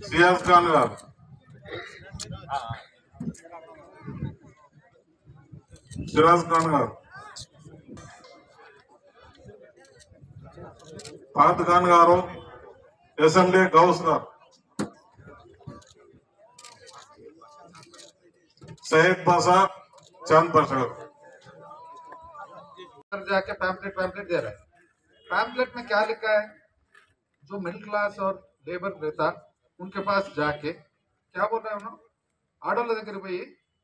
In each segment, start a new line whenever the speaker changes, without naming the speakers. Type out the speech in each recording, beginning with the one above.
Ciaz Khan గారు, సిరాజ్ ఖాన్ గారు, ఫాత్ ఖాన్ గారు, ఎస్ఎండి గౌస్ గారు, शहीद पासा चांद पाशा
जाके पैम्पलेट दे रहा है। पैम्पलेट में क्या लिखा है? जो मिडिल क्लास और लेबर रहता उनके पास जाके क्या बोल रहा है उन्होंने, ఆడోళ్ళ దగ్గర పోయి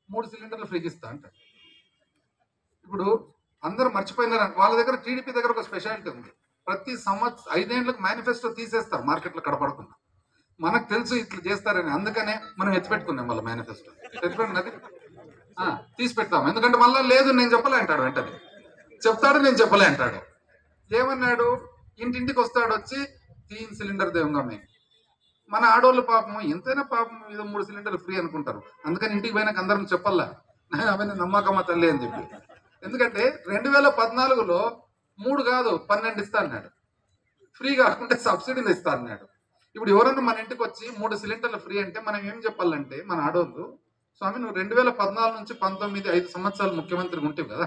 3 సిలిండర్లు ఫ్రీకి ఇస్తా అంట. ఇప్పుడు అందరూ మర్చిపోయినారు. వాళ్ళ దగ్గర టీడీపీ దగ్గర ఒక స్పెషాలిటీ ఉంది. ప్రతి సంవత్సరం 5 ఏళ్లకు మేనిఫెస్టో తీసేస్తారు మార్కెట్లో కడపడకుండా. మనకు తెలుసు ఇట్లా చేస్తారని, అందుకనే మనం ఎత్తిపెట్టుకున్నాం వాళ్ళ మేనిఫెస్టో. ఎత్తిపెట్టినది తీసి పెడతాం. ఎందుకంటే మళ్ళీ లేదు నేను చెప్పలే అంటాడు, వెంటనే చెప్తాడు నేను చెప్పలే అంటాడు. ఏమన్నాడు? ఇంటింటికి వస్తాడు, వచ్చి 3 సిలిండర్ దేవంగా మేము. మన ఆడోళ్ళు పాపం ఎంతైనా పాపం ఏదో 3 సిలిండర్లు ఫ్రీ అనుకుంటారు. అందుకని ఇంటికి పోయినాక అందరం చెప్పల్లా అవన్నీ నమ్మకమ్మ తల్లి అని చెప్పి. ఎందుకంటే 2014లో 3 కాదు 12 ఇస్తా అన్నాడు. ఫ్రీ కాకుండా సబ్సిడీలు ఇస్తా అన్నాడు. ఇప్పుడు ఎవరన్నా మన ఇంటికి వచ్చి 3 సిలిండర్లు ఫ్రీ అంటే మనం ఏం చెప్పాలంటే, మన ఆడోళ్ళు, స్వామి నువ్వు 2014 నుంచి 19 5 సంవత్సరాలు ముఖ్యమంత్రిగా ఉంటావు కదా,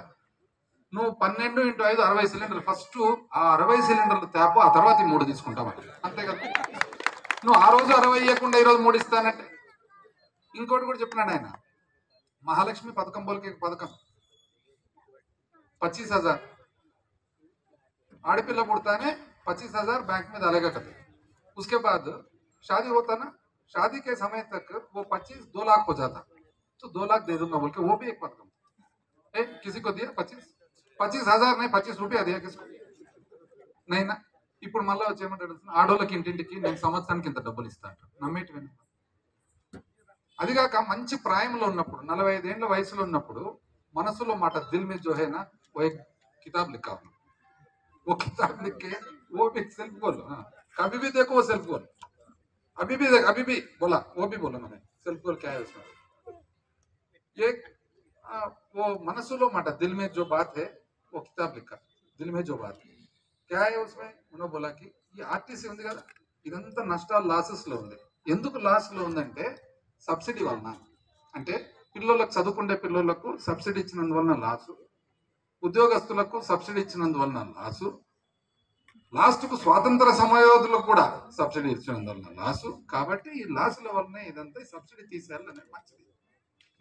నువ్వు 12 × 5 60 సిలిండర్లు, ఫస్ట్ ఆ 60 సిలిండర్లు తేపు, ఆ తర్వాత 3 తీసుకుంటామని. అంతే కదా? నువ్వు ఆ రోజు 60 ఇవ్వకుండా ఈరోజు 3 ఇస్తానంటే. ఇంకోటి కూడా చెప్పినాడు ఆయన, మహాలక్ష్మి పథకం బోల్కే పథకం 25,000 ఆడపిల్ల పుడతానే 25,000 बैंक में डालेगा कभी. उसके बाद शादी होता ना, शादी के समय तक वो 25 2 लाख हो जाता, तो 2 लाख दे दूंगा बोल के वो भी एक पथकम. किसी को दिया 25,000 नहीं 25 रुपया दिया किसको नहीं ना. ఇప్పుడు మళ్ళీ వచ్చేయమంటాడు, ఆడోళ్ళకి ఇంటింటికి నేను సంవత్సరానికి ఇంత డబ్బులు ఇస్తా అంటాడు. నమ్మేటి విన. అదిగాక మంచి ప్రాయంలో ఉన్నప్పుడు 45 ఏళ్ల వయసులో ఉన్నప్పుడు మనసులో మాట దిల్ మే జో హై నా वो एक किताब लिखा, वो किताब लिख के वो भी सेल्फ गोल. कभी भी देखो वो सेल्फ गोल. अभी भी बोला, वो भी बोला मैंने सेल्फ गोल क्या है उसमें. एक वो मनसुलो माटा दिल में जो बात है वो किताब लिखा, दिल में जो बात है क्या है उसमें. उन्होंने बोला कि ఈ ఆర్టీసీ ఉంది కదా, ఇదంతా నష్టాలు లాసెస్ లో ఉంది. ఎందుకు లాస్ లో ఉందంటే సబ్సిడీ వలన. అంటే పిల్లలకు, చదువుకుంటే పిల్లలకు సబ్సిడీ ఇచ్చినందువలన లాసు, ఉద్యోగస్తులకు సబ్సిడీ ఇచ్చినందువలన లాసు, లాస్ట్ కు స్వాతంత్ర సమయోధులకు కూడా సబ్సిడీ ఇచ్చినందువలన లాసు. కాబట్టి ఈ లాసుల వల్లనే ఇదంతా సబ్సిడీ తీసేయాలని మంచిది.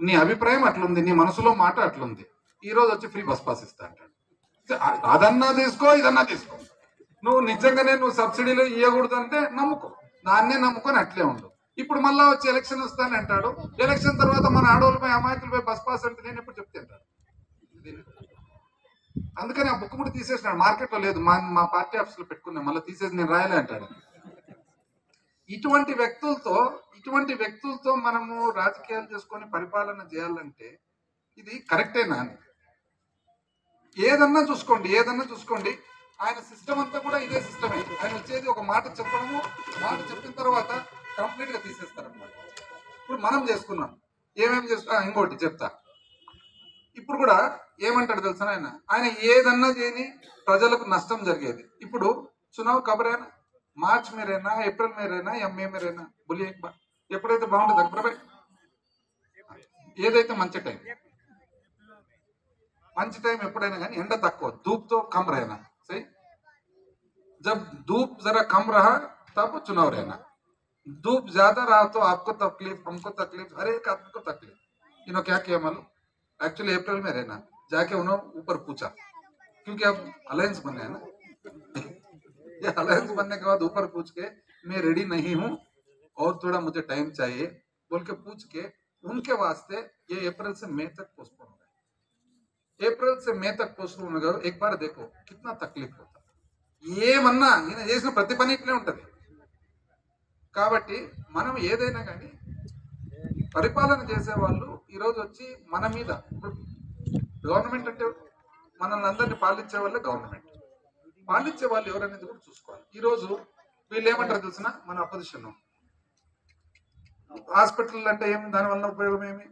నీ అభిప్రాయం అట్లుంది, నీ మనసులో మాట అట్లుంది. ఈ రోజు వచ్చి ఫ్రీ బస్ పాస్ ఇస్తా అంటాడు. అదన్నా తీసుకో, ఇదన్నా తీసుకో. నువ్వు నిజంగానే నువ్వు సబ్సిడీలు ఇవ్వకూడదు అంటే నమ్ముకో, దాన్నే నమ్ముకొని అట్లే ఉండు. ఇప్పుడు మళ్ళా వచ్చి ఎలక్షన్ వస్తాను అంటాడు. ఎలక్షన్ తర్వాత మన ఆడోళ్ళపై అమాయకులపై బస్ పాస్ అంటే నేను ఎప్పుడు చెప్తే అంటాడు. అందుకని ఆ బుక్ కూడా తీసేసినాడు, మార్కెట్లో లేదు, మా పార్టీ ఆఫీసులో పెట్టుకున్నా, మళ్ళీ తీసేసి నేను రాయలే అంటాడు. ఇటువంటి వ్యక్తులతో మనము రాజకీయాలు చేసుకొని పరిపాలన చేయాలంటే ఇది కరెక్టేనా? ఏదన్నా చూసుకోండి, ఆయన సిస్టమ్ అంతా కూడా ఇదే సిస్టమే. ఆయన వచ్చేది ఒక మాట చెప్పడము, మాట చెప్పిన తర్వాత కంప్లీట్ గా తీసేస్తారనమాట. ఇప్పుడు మనం చేసుకున్నాం, ఏమేమి చేస్తా ఇంకోటి చెప్తా. ఇప్పుడు కూడా ఏమంటాడు తెలుసా, ఆయన ఏదన్నా చేయని ప్రజలకు నష్టం జరిగేది. ఇప్పుడు చునావ్ కబరేనా, మార్చ్ में रहना, ఏప్రిల్ में रहना या మే में रहना, बोलिए एक बार. ఎప్పుడైతే బాగుంటుంది అప్పుడు ఏదైతే మంచి టైం ఎప్పుడైనా కానీ ఎండ తక్కువ, ధూప్తో కమ్ रहना सही. जब धूप जरा कम रहा तब चुनाव रहना, धूप ज्यादा रहा तो आपको तकलीफ, हमको तकलीफ, हर एक आदमी को तकलीफ. इन्होंने क्या किया मालूम, एक्चुअली अप्रैल में रहना, जाके उन्होंने ऊपर पूछा, क्योंकि अब अलायंस बने हैं ना, ये अलायंस बनने के बाद ऊपर पूछ के मैं रेडी नहीं हूँ और थोड़ा मुझे टाइम चाहिए बोल के पूछ के उनके वास्ते ये अप्रैल से मई तक पोस्टपोन हो गया. अप्रैल से मई तक पोस्टपोन हो गया. एक बार देखो कितना तकलीफ होता. ఏమన్నా ఈయన చేసిన ప్రతి పని ఇట్లే ఉంటది. కాబట్టి మనం ఏదైనా కానీ పరిపాలన చేసే వాళ్ళు ఈరోజు వచ్చి మన మీద, గవర్నమెంట్ అంటే మనల్ని అందరినీ పాలించే వాళ్ళే గవర్నమెంట్, పాలించే వాళ్ళు ఎవరనేది కూడా చూసుకోవాలి. ఈరోజు వీళ్ళు ఏమంటారు తెలిసిన, మన అపోజిషన్ హాస్పిటల్ అంటే ఏమి, దానివల్ల ఉపయోగం ఏమి,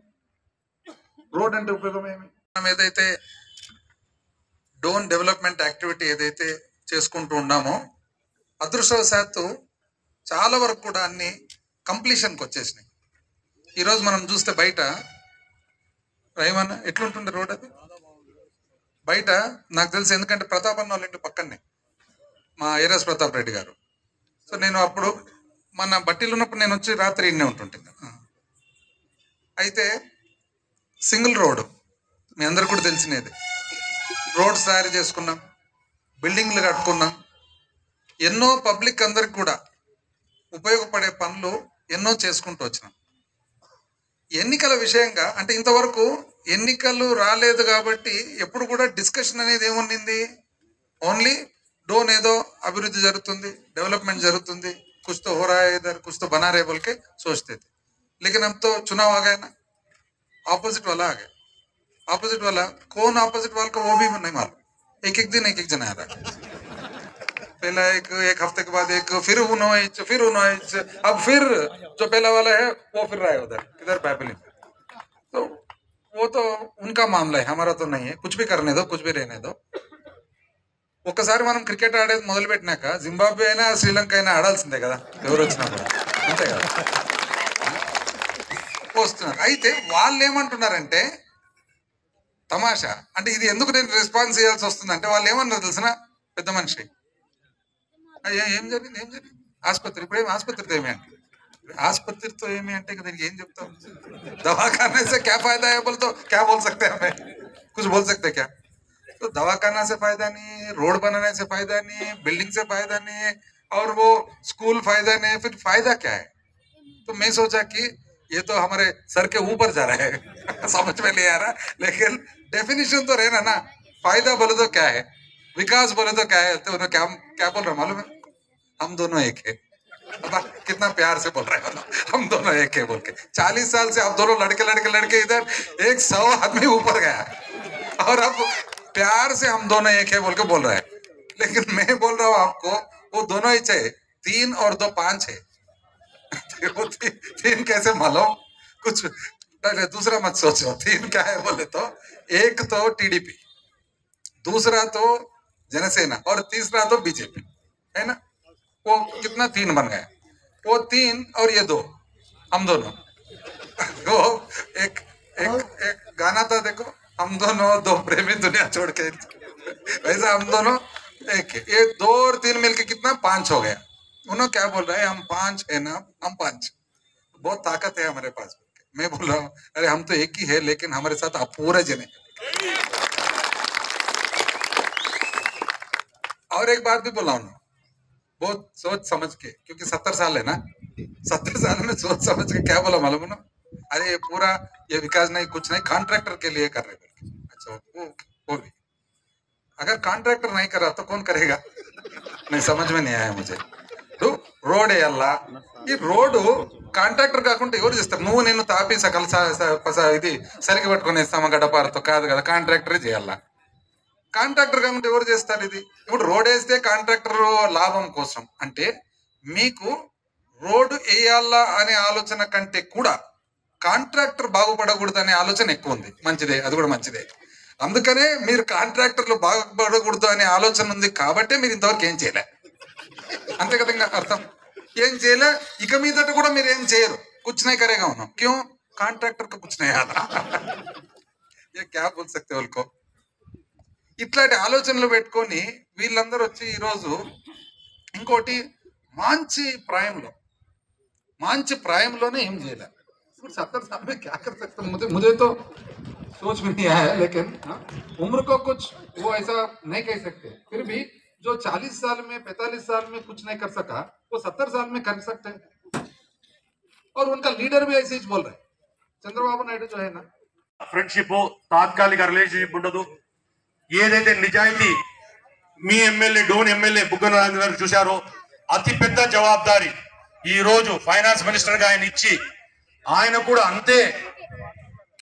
రోడ్ అంటే ఉపయోగం ఏమి. మనం ఏదైతే డోన్ డెవలప్మెంట్ యాక్టివిటీ ఏదైతే చేసుకుంటూ ఉన్నామో, అదృష్టవశాత్తు చాలా వరకు కూడా అన్ని కంప్లీషన్కి వచ్చేసినాయి. ఈరోజు మనం చూస్తే బయట రైమన్న ఎట్లుంటుండే రోడ్ అది బయట నాకు తెలుసు, ఎందుకంటే ప్రతాప్ అన్న వాళ్ళ ఇంటి పక్కనే మా ఏరస్ ప్రతాప్ రెడ్డి గారు. సో నేను అప్పుడు మన బట్టీలు ఉన్నప్పుడు నేను వచ్చి రాత్రి ఇన్నే ఉంటుంటే. అయితే సింగిల్ రోడ్ మీ అందరు కూడా తెలిసినది. రోడ్స్ తయారు చేసుకున్నాం, బిల్డింగ్లు కట్టుకున్నాం, ఎన్నో పబ్లిక్ అందరికి కూడా ఉపయోగపడే పనులు ఎన్నో చేసుకుంటూ వచ్చినాం. ఎన్నికల విషయంగా అంటే ఇంతవరకు ఎన్నికలు రాలేదు కాబట్టి ఎప్పుడు కూడా డిస్కషన్ అనేది ఏముండింది, ఓన్లీ డోన్ ఏదో అభివృద్ధి జరుగుతుంది, डेवलपमेंट जरूरत कुछ तो हो रहा है इधर, कुछ तो बना रहे बोल के सोचते थे. लेकिन अब तो चुनाव आ गया ना, ऑपोजिट वाला आ गया. ऑपोजिट वाला कौन, ऑपोजिट वाला को वो भी नहीं मालूम. एक एक दिन एक एक जन आ रहा है. पहला एक हफ्ते के बाद एक, फिर उन्होंने अब फिर जो पहला वाला है वो फिर रहा है उधर किधर पैपलिंग. तो वो तो उनका मामला है, हमारा तो नहीं है. कुछ भी करने दो, कुछ भी रहने दो. ఒక్కసారి మనం క్రికెట్ ఆడేది మొదలు పెట్టినాక జింబాబ్వే అయినా శ్రీలంక అయినా ఆడాల్సిందే కదా, ఎవరు వచ్చినా కూడా అంతే కదా వస్తున్నారు. అయితే వాళ్ళు ఏమంటున్నారంటే తమాషా, అంటే ఇది ఎందుకు నేను రెస్పాన్స్ చేయాల్సి వస్తుంది అంటే వాళ్ళు ఏమన్నారు తెలిసిన పెద్ద మనిషి, ఏం జరిగింది ఆసుపత్రి, ఇప్పుడు ఏం ఆసుపత్రితో ఏమి అంటే, ఆసుపత్రితో ఏమి అంటే దీనికి ఏం చెప్తాం, దవాఖానే से क्या फायदा है बोल तो क्या बोल सकते हैं, हमें कुछ बोल सकते क्या. तो दवाखाना से फायदा नहीं, रोड बनाने से फायदा नहीं, बिल्डिंग से फायदा नहीं, और वो स्कूल फायदा नहीं, फिर फायदा क्या है. तो मैं सोचा कि ये तो हमारे सर के ऊपर जा रहा है समझ में नहीं आ रहा, लेकिन डेफिनेशन तो रहना ना. फायदा बोले तो क्या है, विकास बोले तो क्या है. तो उन्होंने क्या बोल रहा मालूम है, हम दोनों एक है. कितना प्यार से बोल रहे हैं, हम दोनों एक है बोल के. 40 साल से आप दोनों लड़के इधर 100 आदमी ऊपर गया, और अब प्यार से हम दोनों एक है बोल के बोल रहा है. लेकिन मैं बोल रहा हूँ आपको, वो दोनों ही चाहिए. 3 और 2 5 है. तीन कैसे मालूम, कुछ दूसरा मत सोचो. 3 क्या है बोले तो, एक तो टीडीपी, दूसरा तो जनसेना, और तीसरा तो बीजेपी है ना. वो कितना 3 बन गए, वो 3 और ये 2, हम दोनों. वो एक गाना था देखो, हम दोनों 2 प्रेमी दुनिया छोड़ के, वैसा हम दोनों एक है. ये 2 और 3 मिलके कितना 5 हो गया. उन्होंने क्या बोल रहे हैं, हम 5 है ना, हम 5, बहुत ताकत है हमारे पास. मैं बोल रहा हूँ अरे हम तो एक ही है, लेकिन हमारे साथ आप पूरे जने. और एक बात भी बोला उन्होंने, बहुत सोच समझ के, क्योंकि 70 साल है ना, 70 साल में सोच समझ के क्या बोला मालूम है ना, अरे ये पूरा ये विकास नहीं, कुछ नहीं, कॉन्ट्रैक्टर के लिए कर रहे. अच्छा वो भी अगर कॉन्ट्रैक्टर नहीं कर रहा तो कौन करेगा, नहीं समझ में नहीं आया मुझे. రోడ్ వేయాలా, ఈ రోడ్డు కాంట్రాక్టర్ కాకుండా ఎవరు చేస్తారు, నువ్వు నేను తాపి సకల ఇది సరికి పట్టుకొని వేస్తామా గడపారతో కాదు కదా, కాంట్రాక్టరే చేయాలా. కాంట్రాక్టర్ కాకుండా ఎవరు చేస్తారు ఇది. ఇప్పుడు రోడ్ వేస్తే కాంట్రాక్టర్ లాభం కోసం అంటే, మీకు రోడ్డు వేయాలా అనే ఆలోచన కంటే కూడా కాంట్రాక్టర్ బాగుపడకూడదు అనే ఆలోచన ఎక్కువ ఉంది. మంచిదే, అది కూడా మంచిదే. అందుకనే మీరు కాంట్రాక్టర్లు బాగుపడకూడదు అనే ఆలోచన ఉంది కాబట్టి మీరు ఇంతవరకు ఏం చేయలే, అంతే కదా. ఇంకా అర్థం ఏం చేయలే, ఇక మీదట కూడా మీరు ఏం చేయరు. కుछ नहीं करेगा उन्होंने, क्यों, కాంట్రాక్టర్ को कुछ नहीं आता. ये क्या बोल सकते వాళ్ళకో. ఇట్లాంటి ఆలోచనలు పెట్టుకొని వీళ్ళందరూ వచ్చి ఈరోజు ఇంకోటి మంచి ప్రాయంలోనే ఏం చేయలే. ఇప్పుడు 70 साल में क्या कर सकते, मुझे तो सोच में नहीं आया. लेकिन उम्र को कुछ वो ऐसा नहीं कह सकते. फिर भी जो 40 साल में 45 साल में कुछ नहीं कर सका, वो 70 साल में कर सकते हैं. और उनका लीडर भी ऐसे ही बोल रहे हैं. चंद्रबाबु नायडू जो है ना,
ఫ్రెండ్షిప్ తాత్కాలిక రిలేషన్షిప్ ఉండదు. ఏదైతే నిజాయితీ మీ ఎమ్మెల్యే డోన్ ఎమ్మెల్యే బుగ్గన రాజు గారు చూశారో, అతి పెద్ద జవాబారి ఈ రోజు ఫైనాన్స్ మినిస్టర్ గా ఆయన ఇచ్చి, ఆయన కూడా అంతే